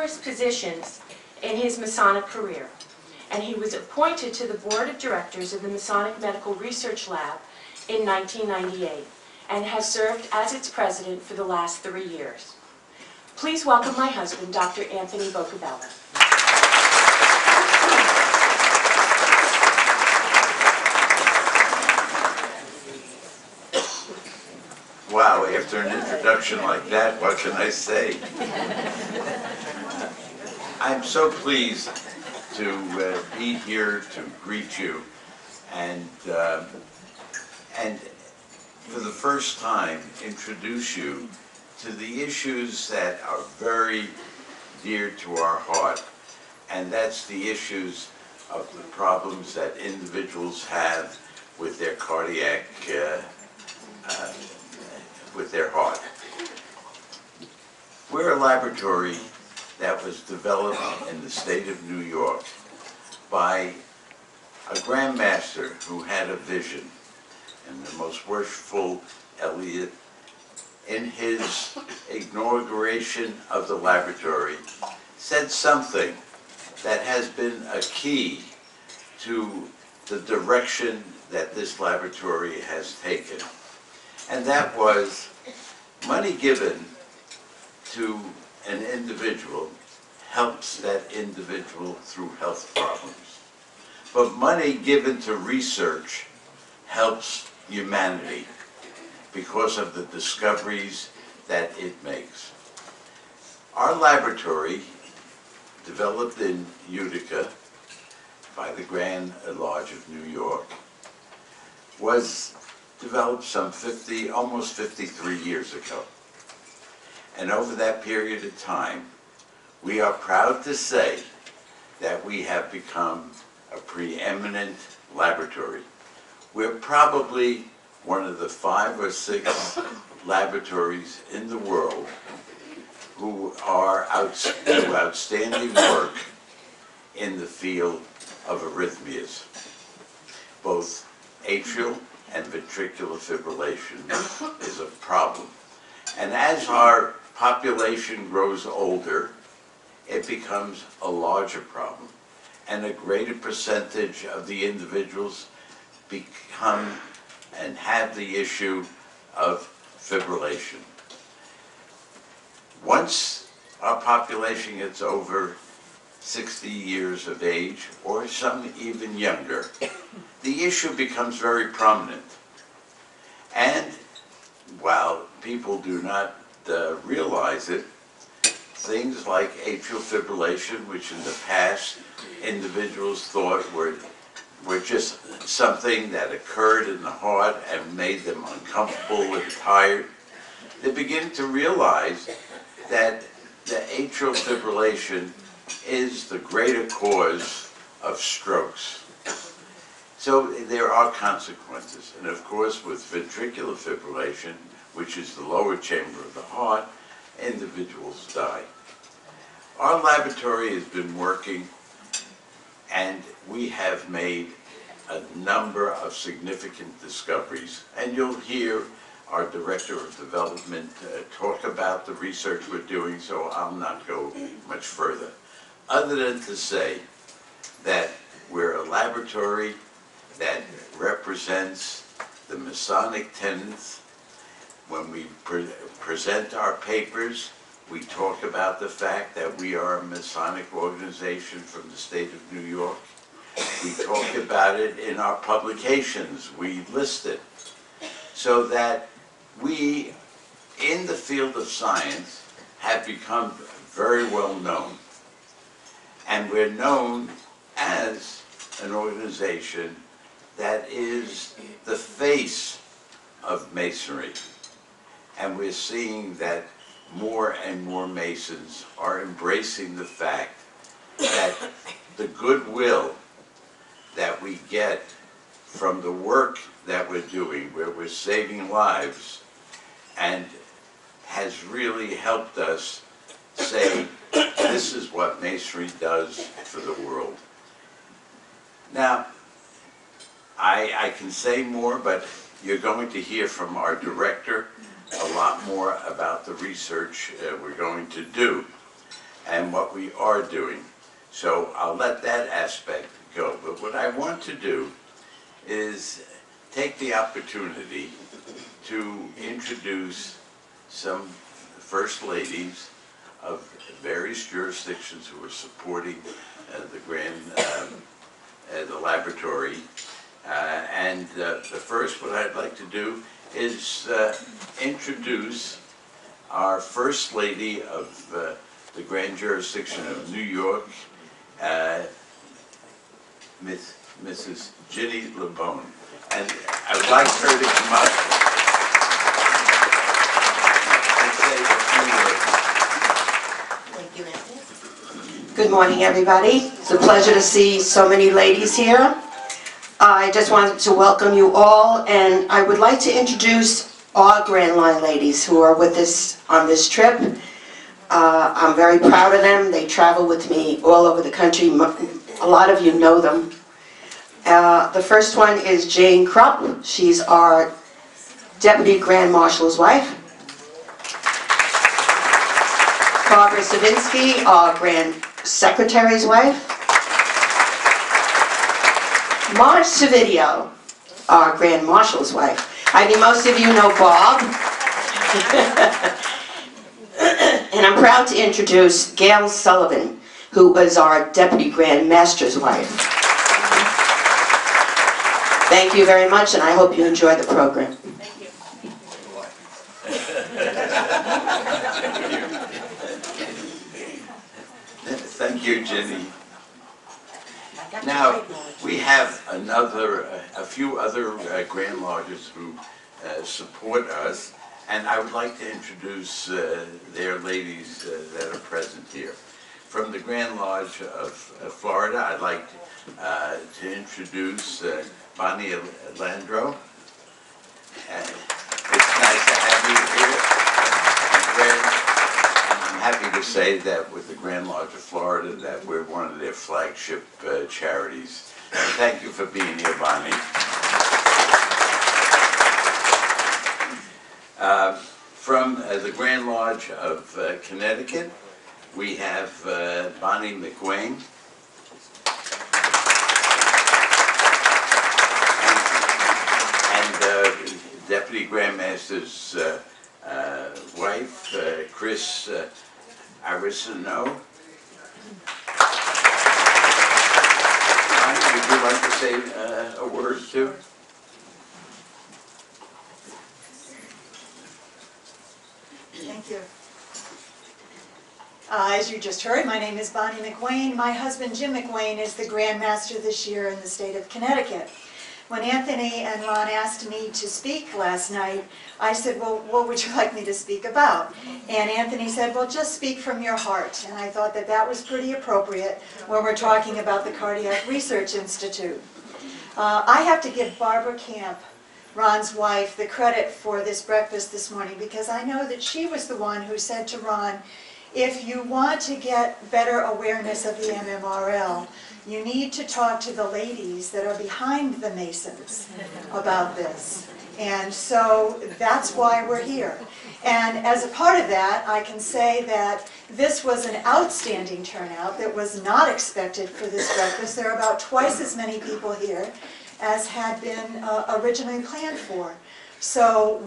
numerous positions in his Masonic career, and he was appointed to the Board of Directors of the Masonic Medical Research Lab in 1998, and has served as its president for the last 3 years. Please welcome my husband, Dr. Anthony Bocabella. Wow, after an introduction like that, what can I say? I'm so pleased to be here to greet you and for the first time introduce you to the issues that are very dear to our heart, and that's the issues of the problems that individuals have with their cardiac with their heart. We're a laboratory that was developed in the state of New York by a grandmaster who had a vision, and the most worshipful Elliot, in his inauguration of the laboratory, said something that has been a key to the direction that this laboratory has taken. And that was, money given to an individual helps that individual through health problems. But money given to research helps humanity because of the discoveries that it makes. Our laboratory, developed in Utica by the Grand Lodge of New York, was developed some almost 53 years ago. And over that period of time, we are proud to say that we have become a preeminent laboratory. We're probably one of the 5 or 6 laboratories in the world who are do outstanding work in the field of arrhythmias, both atrial and ventricular fibrillation is a problem. And as our population grows older, it becomes a larger problem. And a greater percentage of the individuals become and have the issue of fibrillation. Once our population gets over 60 years of age, or some even younger, the issue becomes very prominent. And while people do not realize it, things like atrial fibrillation, which in the past individuals thought were just something that occurred in the heart and made them uncomfortable and tired, they begin to realize that the atrial fibrillation is the greater cause of strokes. So there are consequences. And of course, with ventricular fibrillation, which is the lower chamber of the heart, individuals die. Our laboratory has been working, and we have made a number of significant discoveries. And you'll hear our Director of Development talk about the research we're doing, so I'll not go much further, other than to say that we're a laboratory that represents the Masonic tenets. When we present our papers, we talk about the fact that we are a Masonic organization from the state of New York. We talk about it in our publications. We list it. So that we, in the field of science, have become very well known. And we're known as an organization that is the face of Masonry. And we're seeing that more and more Masons are embracing the fact that the goodwill that we get from the work that we're doing, where we're saving lives, and has really helped us say, this is what Masonry does for the world. Now, I can say more, but you're going to hear from our director a lot more about the research we're going to do. and what we are doing. So I'll let that aspect go. But what I want to do is take the opportunity to introduce some first ladies of various jurisdictions who are supporting the laboratory. And the first, what I'd like to do is introduce our First Lady of the Grand Jurisdiction of New York, Mrs. Ginny LeBone. And I would like her to come up and say a few words. Thank you, Anthony. Good morning, everybody. It's a pleasure to see so many ladies here. I just wanted to welcome you all, and I would like to introduce our Grand Line ladies who are with us on this trip. I'm very proud of them. They travel with me all over the country. A lot of you know them. The first one is Jane Krupp. She's our Deputy Grand Marshal's wife. Barbara Savinsky, our Grand Secretary's wife. MOV013, our Grand Marshal's wife. I mean, most of you know Bob. And I'm proud to introduce Gail Sullivan, who is our Deputy Grand Master's wife. Thank you very much, and I hope you enjoy the program. Thank you. Thank you, Ginny. Now, we have a few other Grand Lodges who support us, and I would like to introduce their ladies that are present here. From the Grand Lodge of Florida, I'd like to introduce Bonnie Landro. It's nice to have you here. I'm happy to say that with the Grand Lodge of Florida that we're one of their flagship charities. Thank you for being here, Bonnie. From the Grand Lodge of Connecticut, we have Bonnie McWayne. And Deputy Grandmaster's wife, Chris Arissano. Bonnie, would you like to say a word or two? Thank you. As you just heard, my name is Bonnie McWayne. My husband, Jim McWayne, is the Grand Master this year in the state of Connecticut. When Anthony and Ron asked me to speak last night, I said, well, what would you like me to speak about? And Anthony said, well, just speak from your heart. And I thought that that was pretty appropriate when we're talking about the Cardiac Research Institute. I have to give Barbara Camp, Ron's wife, the credit for this breakfast this morning, because I know that she was the one who said to Ron, if you want to get better awareness of the MMRL, you need to talk to the ladies that are behind the Masons about this. And so that's why we're here. And as a part of that, I can say that this was an outstanding turnout that was not expected for this breakfast. There are about twice as many people here as had been originally planned for. So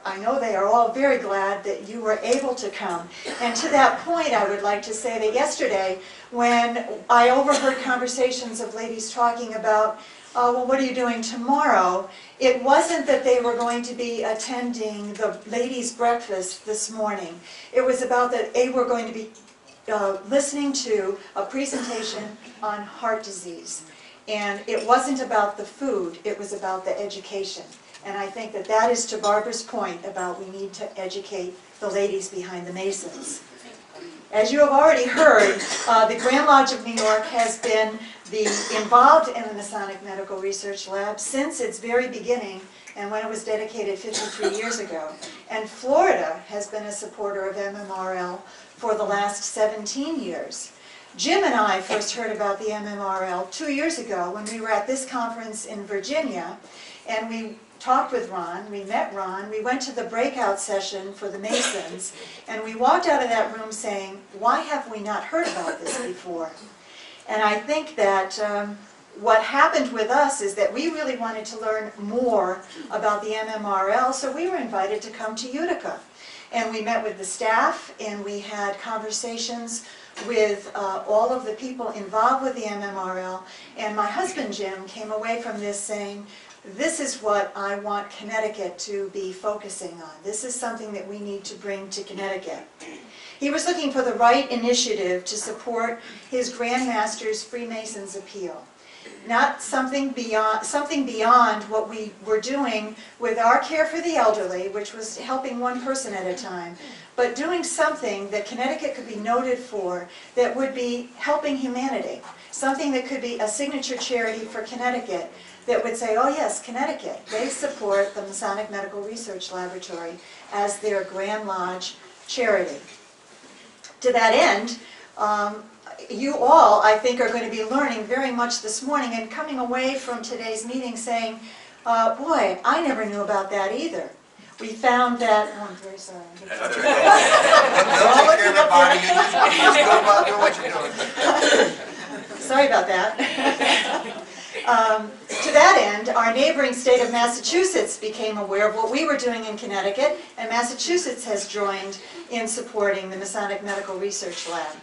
I know they are all very glad that you were able to come. And to that point, I would like to say that yesterday, when I overheard conversations of ladies talking about, well, what are you doing tomorrow? It wasn't that they were going to be attending the ladies' breakfast this morning. It was about that they were going to be listening to a presentation on heart disease. And it wasn't about the food, it was about the education. And I think that that is to Barbara's point about we need to educate the ladies behind the Masons. As you have already heard, the Grand Lodge of New York has been involved in the Masonic Medical Research Lab since its very beginning and when it was dedicated 53 years ago. And Florida has been a supporter of MMRL for the last 17 years. Jim and I first heard about the MMRL 2 years ago when we were at this conference in Virginia, and we talked with Ron, we met Ron, we went to the breakout session for the Masons, and we walked out of that room saying, why have we not heard about this before? And I think that what happened with us is that we really wanted to learn more about the MMRL, so we were invited to come to Utica. And we met with the staff, and we had conversations with all of the people involved with the MMRL, and my husband Jim came away from this saying, this is what I want Connecticut to be focusing on. This is something that we need to bring to Connecticut. He was looking for the right initiative to support his Grand Master's Freemasons appeal. Not something beyond what we were doing with our care for the elderly, which was helping one person at a time, but doing something that Connecticut could be noted for that would be helping humanity. Something that could be a signature charity for Connecticut that would say, oh yes, Connecticut, they support the Masonic Medical Research Laboratory as their Grand Lodge charity. To that end, you all, I think, are going to be learning very much this morning and coming away from today's meeting saying, boy, I never knew about that either. We found that, oh, I'm very sorry. Don't take care of it, Bonnie. You just go about doing what you're doing. Sorry about that. To that end, our neighboring state of Massachusetts became aware of what we were doing in Connecticut, and Massachusetts has joined in supporting the Masonic Medical Research Lab.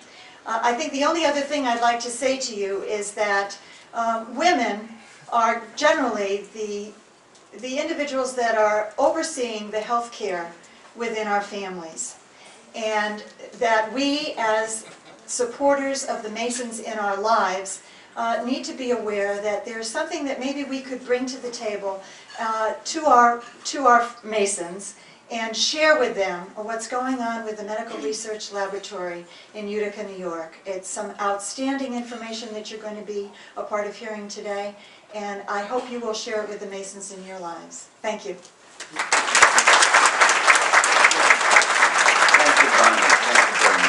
I think the only other thing I'd like to say to you is that women are generally the individuals that are overseeing the health care within our families, and that we as supporters of the Masons in our lives need to be aware that there's something that maybe we could bring to the table to our Masons and share with them what's going on with the Medical Research Laboratory in Utica, New York. It's some outstanding information that you're going to be a part of hearing today, and I hope you will share it with the Masons in your lives. Thank you. Thank you, Bonnie. Thank you very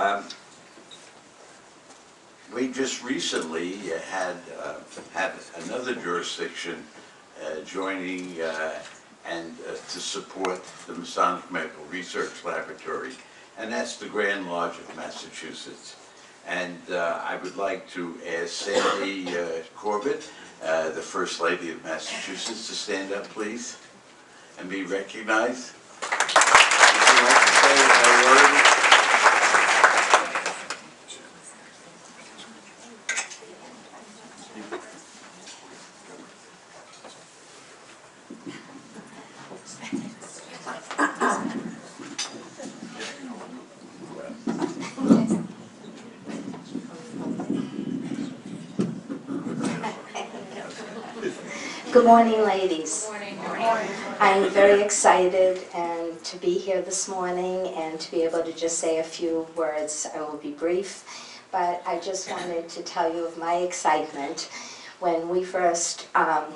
much. We just recently had another jurisdiction joining and to support the Masonic Medical Research Laboratory, and that's the Grand Lodge of Massachusetts. And I would like to ask Sandy Corbett, the First Lady of Massachusetts, to stand up, please, and be recognized. Would you like to say a word? Good morning, ladies. Morning. I'm very excited and to be here this morning and to be able to just say a few words. I will be brief, but I just wanted to tell you of my excitement when we first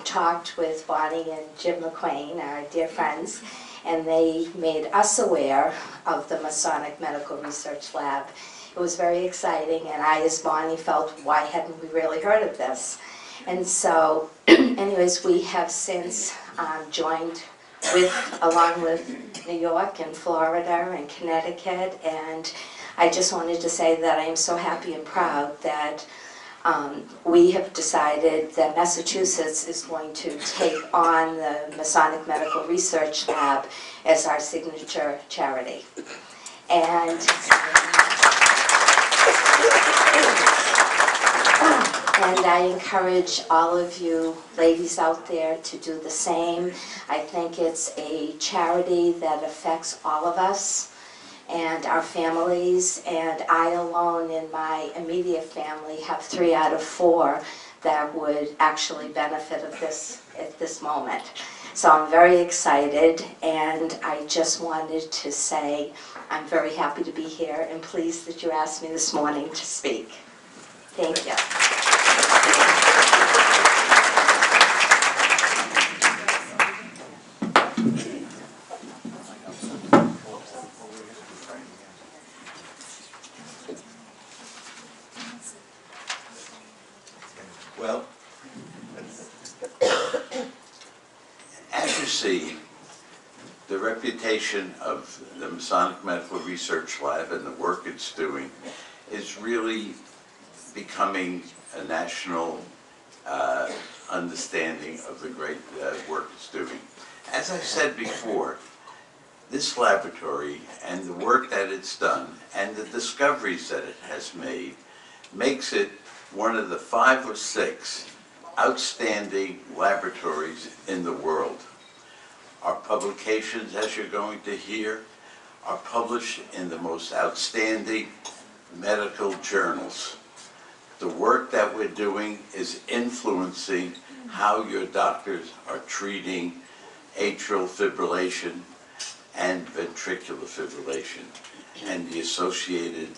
talked with Bonnie and Jim McQueen, our dear friends, and they made us aware of the Masonic Medical Research Lab. It was very exciting, and I, as Bonnie, felt, why hadn't we really heard of this? And so, anyways, we have since joined along with New York and Florida and Connecticut, and I just wanted to say that I am so happy and proud that we have decided that Massachusetts is going to take on the Masonic Medical Research Lab as our signature charity. And I encourage all of you ladies out there to do the same. I think it's a charity that affects all of us and our families, and I alone in my immediate family have 3 out of 4 that would actually benefit of this at this moment. So I'm very excited, and I just wanted to say I'm very happy to be here and pleased that you asked me this morning to speak. Thank you. Well, reputation of the Masonic Medical Research Lab and the work it's doing is really becoming a national understanding of the great work it's doing. As I said before, this laboratory and the work that it's done and the discoveries that it has made makes it one of the 5 or 6 outstanding laboratories in the world. Our publications, as you're going to hear, are published in the most outstanding medical journals. The work that we're doing is influencing how your doctors are treating atrial fibrillation and ventricular fibrillation and the associated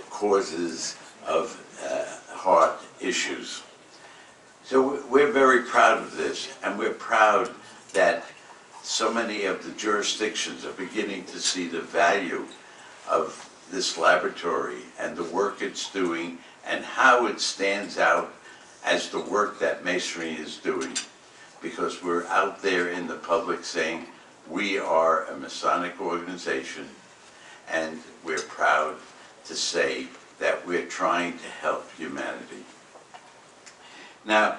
causes of heart issues. So we're very proud of this, and we're proud that so many of the jurisdictions are beginning to see the value of this laboratory and the work it's doing and how it stands out as the work that Masonry is doing. Because we're out there in the public saying, we are a Masonic organization, and we're proud to say that we're trying to help humanity. Now,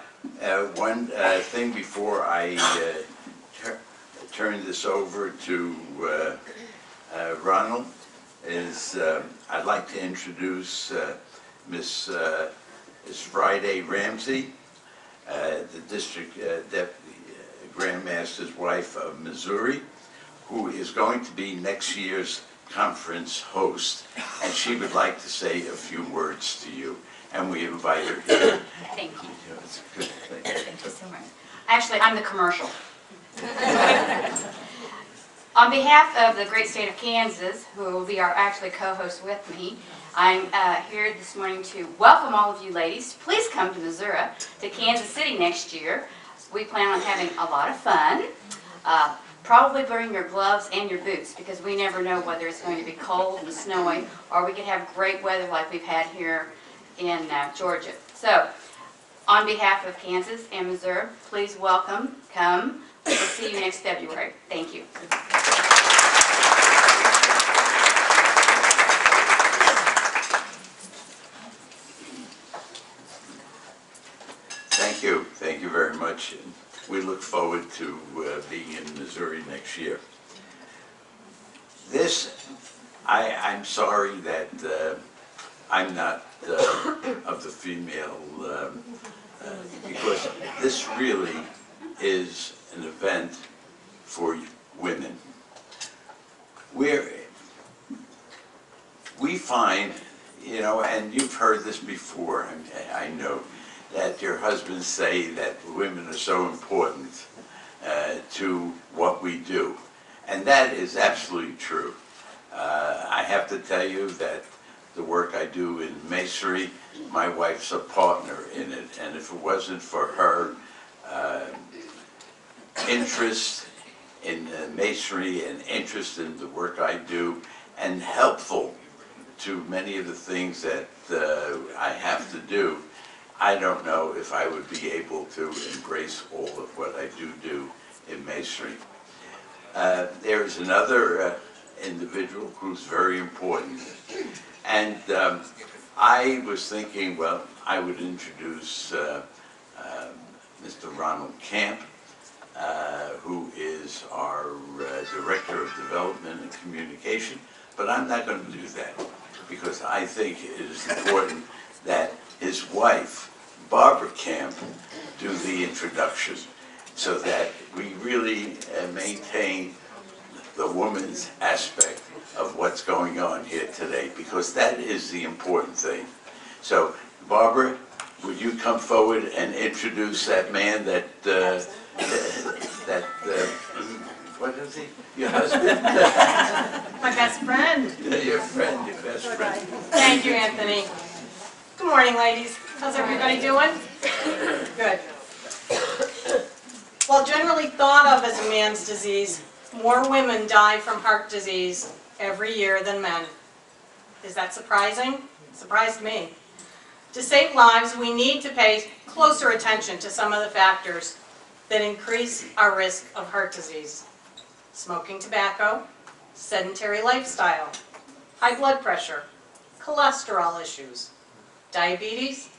one thing before I turn this over to Ronald is I'd like to introduce Miss Friday Ramsey, the District Deputy Grand Master's wife of Missouri, who is going to be next year's conference host, and she would like to say a few words to you, and we invite her here. Thank you. It's a good thing. Thank you so much. Actually, I'm the commercial. On behalf of the great state of Kansas, who will be our actually co-host with me, I'm here this morning to welcome all of you ladies. Please come to Missouri, to Kansas City next year. We plan on having a lot of fun. Probably bring your gloves and your boots, because we never know whether it's going to be cold and snowy, or we could have great weather like we've had here in Georgia. So, on behalf of Kansas and Missouri, please welcome, come. We'll see you next February. Thank you. Thank you. Thank you very much. And we look forward to being in Missouri next year. I'm sorry that I'm not of the female, because this really is an event for women. We find, you know, and you've heard this before, I know, that your husbands say that women are so important to what we do. And that is absolutely true. I have to tell you that the work I do in Masonry, my wife's a partner in it. And if it wasn't for her interest in Masonry and interest in the work I do, and helpful to many of the things that I have to do, I don't know if I would be able to embrace all of what I do in Masonry. There's another individual who's very important. And I was thinking, well, I would introduce Mr. Ronald Camp, who is our Director of Development and Communication, but I'm not going to do that, because I think it is important that his wife, Barbara Camp, do the introduction, so that we really maintain the woman's aspect of what's going on here today, because that is the important thing. So, Barbara, would you come forward and introduce that man that, what is he? Your husband? My best friend. Your friend, your best friend. Thank you, Anthony. Good morning, ladies. How's everybody doing? Good. Well, generally thought of as a man's disease, more women die from heart disease every year than men. Is that surprising? It surprised me. To save lives, we need to pay closer attention to some of the factors that increase our risk of heart disease. smoking tobacco, sedentary lifestyle, high blood pressure, cholesterol issues, diabetes,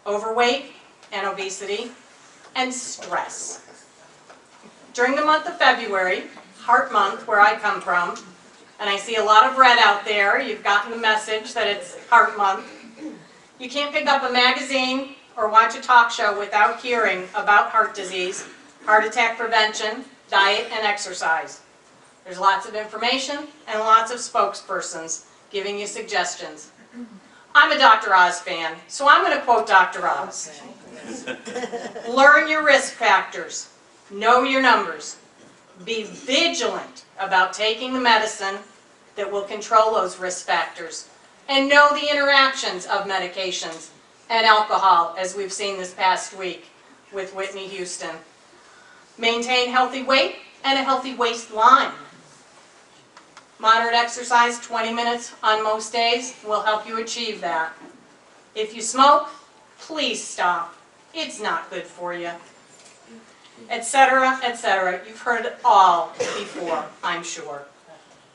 overweight and obesity, and stress. During the month of February, Heart Month, where I come from, and I see a lot of red out there, you've gotten the message that it's Heart Month. You can't pick up a magazine or watch a talk show without hearing about heart disease, heart attack prevention, diet, and exercise. There's lots of information and lots of spokespersons giving you suggestions. I'm a Dr. Oz fan, so I'm going to quote Dr. Oz. Learn your risk factors. Know your numbers. Be vigilant about taking the medicine that will control those risk factors. And know the interactions of medications and alcohol, as we've seen this past week with Whitney Houston. Maintain healthy weight and a healthy waistline. Moderate exercise, 20 minutes on most days, will help you achieve that. If you smoke, please stop. It's not good for you. Etc., etc. You've heard it all before, I'm sure.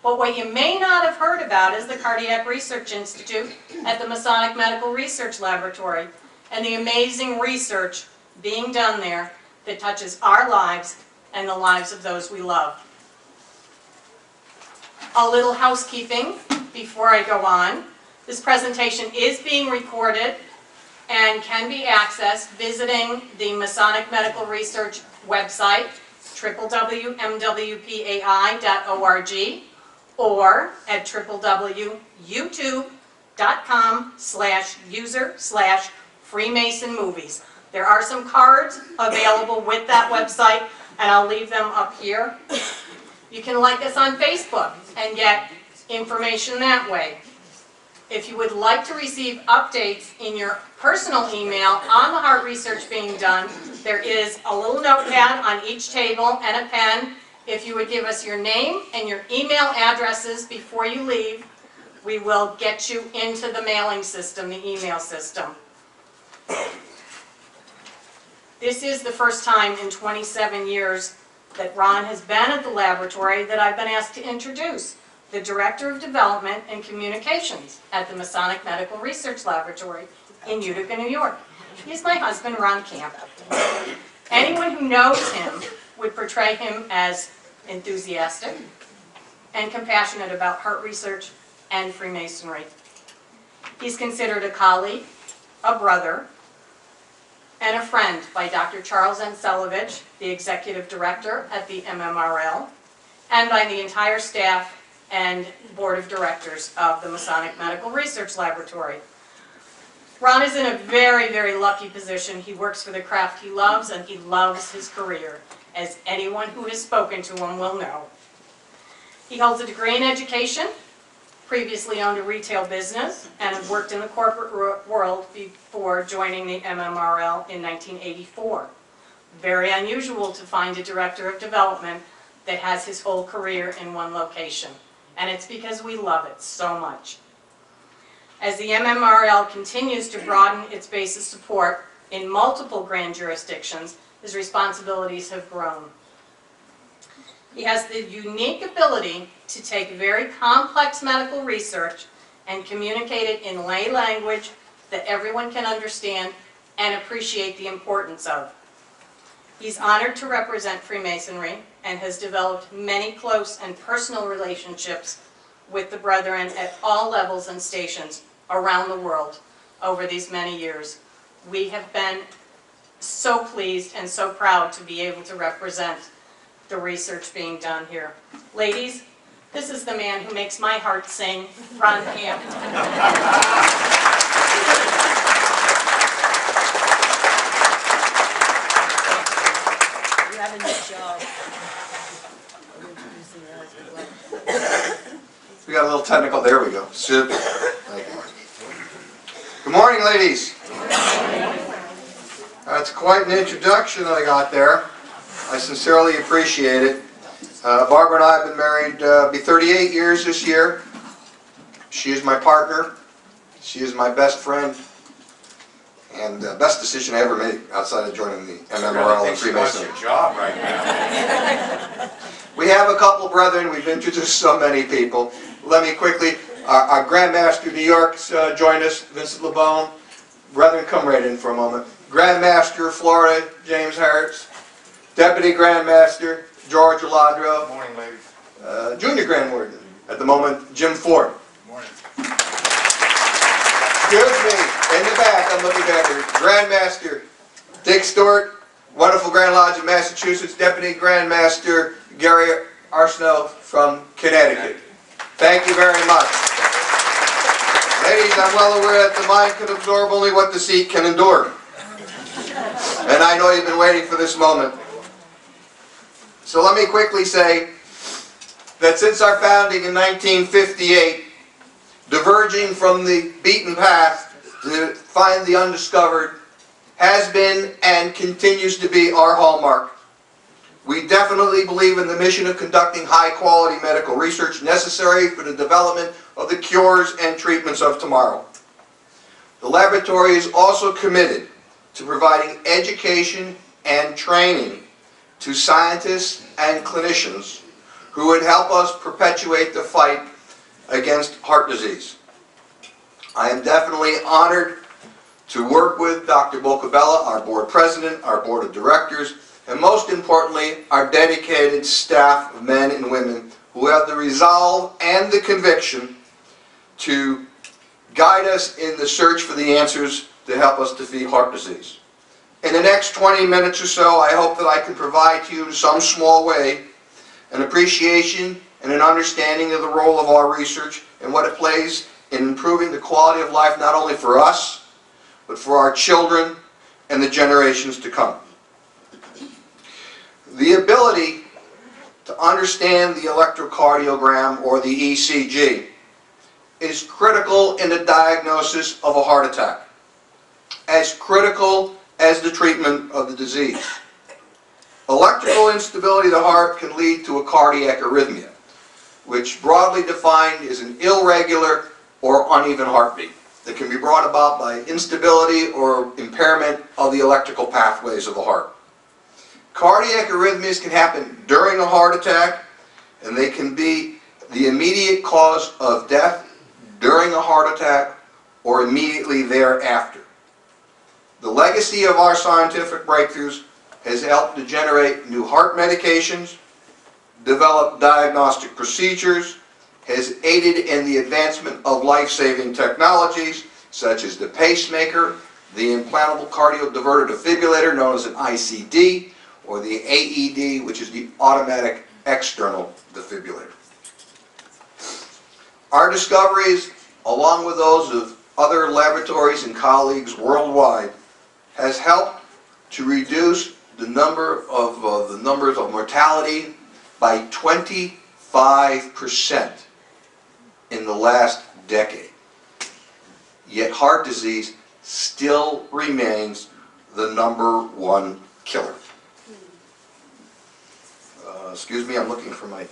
But what you may not have heard about is the Cardiac Research Institute at the Masonic Medical Research Laboratory and the amazing research being done there that touches our lives and the lives of those we love. A little housekeeping before I go on. This presentation is being recorded and can be accessed visiting the Masonic Medical Research website, www.mwpai.org, or at www.youtube.com/user/Freemason movies. There are some cards available with that website, and I'll leave them up here. You can like us on Facebook and get information that way. If you would like to receive updates in your personal email on the heart research being done, there is a little notepad on each table and a pen. If you would give us your name and your email addresses before you leave, we will get you into the mailing system, the email system. This is the first time in 27 years that Ron has been at the laboratory that I've been asked to introduce the Director of Development and Communications at the Masonic Medical Research Laboratory in Utica, New York. He's my husband, Ron Camp. Anyone who knows him would portray him as enthusiastic and compassionate about heart research and Freemasonry. He's considered a colleague, a brother, and a friend by Dr. Charles N. Celovich, the Executive Director at the MMRL, and by the entire staff and Board of Directors of the Masonic Medical Research Laboratory. Ron is in a very, very lucky position. He works for the craft he loves, and he loves his career, as anyone who has spoken to him will know. He holds a degree in education, previously owned a retail business, and had worked in the corporate world before joining the MMRL in 1984. Very unusual to find a director of development that has his whole career in one location. And it's because we love it so much. As the MMRL continues to broaden its base of support in multiple grand jurisdictions, his responsibilities have grown. He has the unique ability to take very complex medical research and communicate it in lay language that everyone can understand and appreciate the importance of. He's honored to represent Freemasonry and has developed many close and personal relationships with the brethren at all levels and stations around the world over these many years. We have been so pleased and so proud to be able to represent the research being done here. Ladies, this is the man who makes my heart sing, Ron Camp. You have a new job. We got a little technical, there we go. Super. Thank you. Good morning, ladies. That's quite an introduction that I got there. I sincerely appreciate it. Barbara and I have been married, be 38 years this year. She is my partner. She is my best friend. And the best decision I ever made outside of joining the MMRL and Freemasonry. Your job right now. We have a couple brethren. We've introduced so many people. Let me quickly, our Grandmaster New York's joined us, Vincent LeBone. Brethren, come right in for a moment. Grandmaster Florida, James Harris. Deputy Grandmaster, George Aladro. Morning, ladies. Junior Grand Warden, at the moment, Jim Ford. Morning. Excuse me, in the back, I'm looking back here. Grandmaster Dick Stewart, wonderful Grand Lodge of Massachusetts. Deputy Grandmaster Gary Arsenault from Connecticut. Thank you very much. Ladies, I'm well aware that the mind can absorb only what the seat can endure. And I know you've been waiting for this moment. So let me quickly say that since our founding in 1958, diverging from the beaten path to find the undiscovered has been and continues to be our hallmark. We definitely believe in the mission of conducting high-quality medical research necessary for the development of the cures and treatments of tomorrow. The laboratory is also committed to providing education and training to scientists and clinicians who would help us perpetuate the fight against heart disease. I am definitely honored to work with Dr. Bocabella, our board president, our board of directors, and most importantly, our dedicated staff of men and women who have the resolve and the conviction to guide us in the search for the answers to help us defeat heart disease. In the next 20 minutes or so, I hope that I can provide to you in some small way an appreciation and an understanding of the role of our research and what it plays in improving the quality of life not only for us, but for our children and the generations to come. The ability to understand the electrocardiogram or the ECG is critical in the diagnosis of a heart attack, as critical as the treatment of the disease. Electrical instability of the heart can lead to a cardiac arrhythmia, which broadly defined is an irregular or uneven heartbeat that can be brought about by instability or impairment of the electrical pathways of the heart. Cardiac arrhythmias can happen during a heart attack, and they can be the immediate cause of death during a heart attack or immediately thereafter. The legacy of our scientific breakthroughs has helped to generate new heart medications, develop diagnostic procedures, has aided in the advancement of life-saving technologies such as the pacemaker, the implantable cardiodiverter defibrillator known as an ICD, or the AED, which is the automatic external defibrillator. Our discoveries, along with those of other laboratories and colleagues worldwide, has helped to reduce the numbers of mortality by 25% in the last decade. Yet heart disease still remains the #1 killer. Excuse me, I'm looking for my...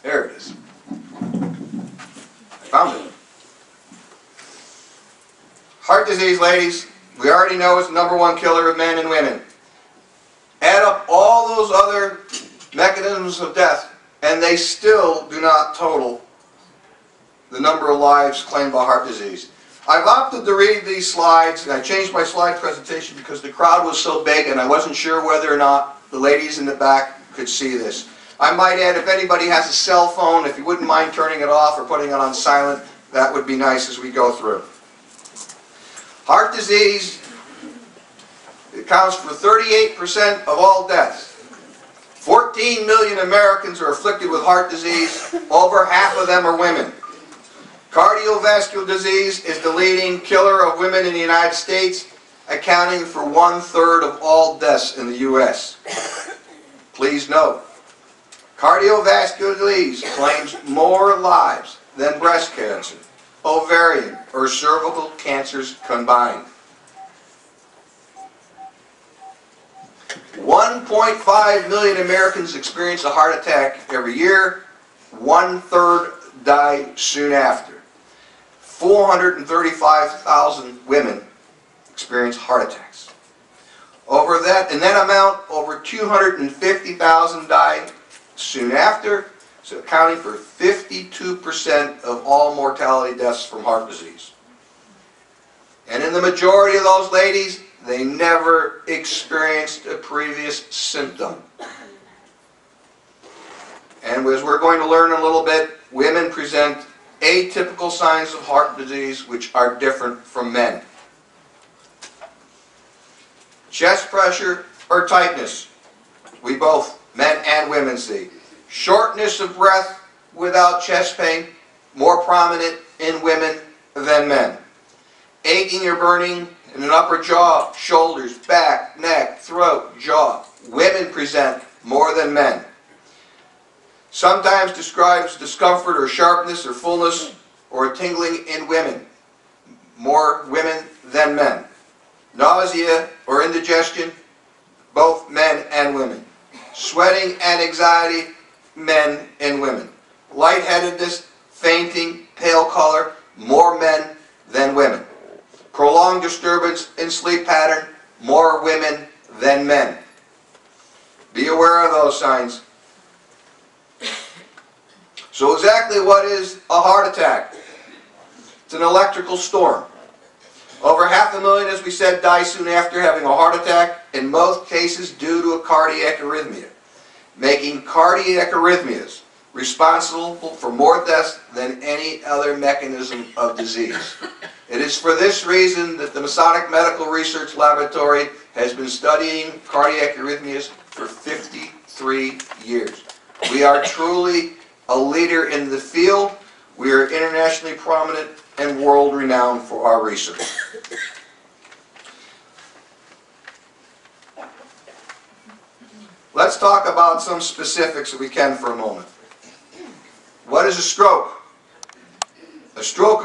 There it is. I found it. Heart disease, ladies, we already know it's the #1 killer of men and women. Add up all those other mechanisms of death, and they still do not total the number of lives claimed by heart disease. I've opted to read these slides, and I changed my slide presentation because the crowd was so big and I wasn't sure whether or not the ladies in the back could see this. I might add, if anybody has a cell phone, if you wouldn't mind turning it off or putting it on silent, that would be nice as we go through. Heart disease accounts for 38% of all deaths. 14 million Americans are afflicted with heart disease. Over half of them are women. Cardiovascular disease is the leading killer of women in the United States, accounting for 1/3 of all deaths in the U.S. Please note, cardiovascular disease claims more lives than breast cancer, ovarian, or cervical cancers combined. 1.5 million Americans experience a heart attack every year. 1/3 die soon after. 435,000 women experience heart attacks. In that amount, over 250,000 died soon after, so accounting for 52% of all mortality deaths from heart disease. And in the majority of those ladies, they never experienced a previous symptom. And as we're going to learn in a little bit, women present atypical signs of heart disease which are different from men. Chest pressure or tightness, we both, men and women, see. Shortness of breath without chest pain, more prominent in women than men. Aching or burning in an upper jaw, shoulders, back, neck, throat, jaw. Women present more than men. Sometimes describes discomfort or sharpness or fullness or tingling in women. More women than men. Nausea or indigestion, both men and women. Sweating and anxiety, men and women. Lightheadedness, fainting, pale color, more men than women. Prolonged disturbance in sleep pattern, more women than men. Be aware of those signs. So exactly what is a heart attack? It's an electrical storm. Over 500,000, as we said, die soon after having a heart attack, in most cases due to a cardiac arrhythmia, making cardiac arrhythmias responsible for more deaths than any other mechanism of disease. It is for this reason that the Masonic Medical Research Laboratory has been studying cardiac arrhythmias for 53 years. We are truly a leader in the field. We are internationally prominent and world-renowned for our research. Let's talk about some specifics if we can for a moment. What is a stroke? A stroke